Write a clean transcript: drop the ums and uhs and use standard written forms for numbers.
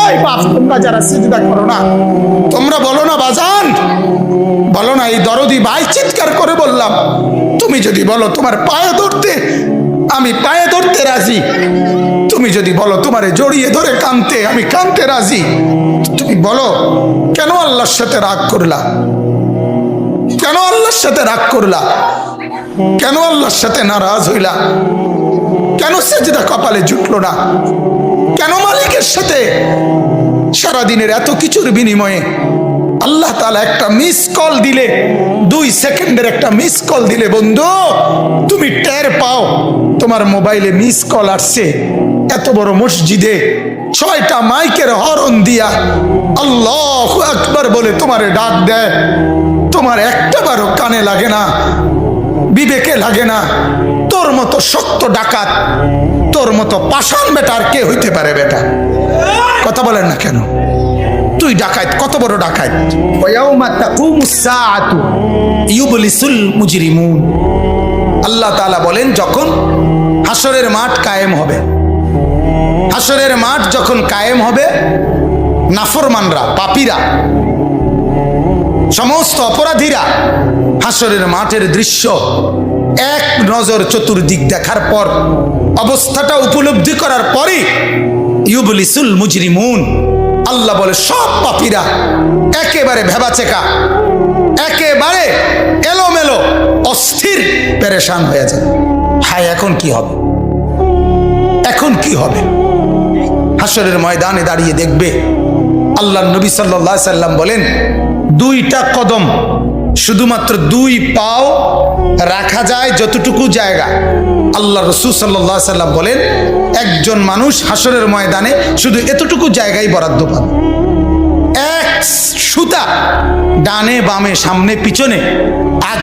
এই বাপ, তোমরা যারা সিজদা করো না, তোমরা বলো না বাজান, বলো না এই দরদি ভাই চিৎকার করে বললাম, তুমি যদি বলো তোমার পায়ে ধরতে, আমি পায়ে ধরতে রাজি। তুমি যদি বলো তোমারে জড়িয়ে ধরে কাঁদতে, আমি কাঁদতে রাজি। তুমি বলো কেন আল্লাহর সাথে রাগ করলা? কেন আল্লাহর সাথে রাগ করলা? কেন আল্লাহর সাথে নারাজ হইলা? কেন সেজদা কপালে জুটলো না? কেন মালিকের সাথে সারাদিনের এত কিছুর বিনিময়ে আল্লাহ তাআলা একটা মিস কল দিলে, 2 সেকেন্ডের একটা মিস কল দিলে বন্ধু তুমি টের পাও তোমার মোবাইলে মিস কল আসছে, এত বড় মসজিদে 6টা মাইকের হরন দিয়া আল্লাহু আকবার বলে তোমারে ডাক দেয়, তোমার একটাবারও কানে লাগে না, বিবেকে লাগে না। তোর মতো শক্ত ডাকাত, তোর মতো পাষাণ বেটা আর কে হইতে পারে? বেটা কথা বলেন না কেন? তুই ডাকাত, কত বড় ডাকাত। ওয়ায়াউমা তাকুমুস সাআতু ইউবলিসুল মুজরিমুন। আল্লাহ তাআলা বলেন যখন হাসরের মাঠ কায়েম হবে, হাসরের মাঠ যখন কায়েম হবে, নাফরমানরা, পাপীরা, সমস্ত অপরাধীরা হাসরের মাঠের দৃশ্য এক নজর চতুর্দিক দেখার পর, অবস্থাটা উপলব্ধি করার পরই ইউবলিসুল মুজরিমুন, আল্লাহ বলে সব পাপীরা একেবারে ভেবাচেকা, একেবারে এলোমেলো, অস্থির, পেরেশান হয়ে যায়। হায় এখন কি হবে? এখন কি হবে? হাসরের ময়দানে দাঁড়িয়ে দেখবে আল্লাহর নবী সাল্লাল্লাহু আলাইহি সাল্লাম বলেন 2টা কদম, শুধুমাত্র 2 পাও রাখা যায় যতটুকু জায়গা। আল্লাহ রাসূল সাল্লাল্লাহু আলাইহি সাল্লাম বলেন একজন মানুষ হাসরের ময়দানে শুধু এতটুকু জায়গায় বরাদ্দ পাবে। এক সুতা ডানে বামে সামনে পিছনে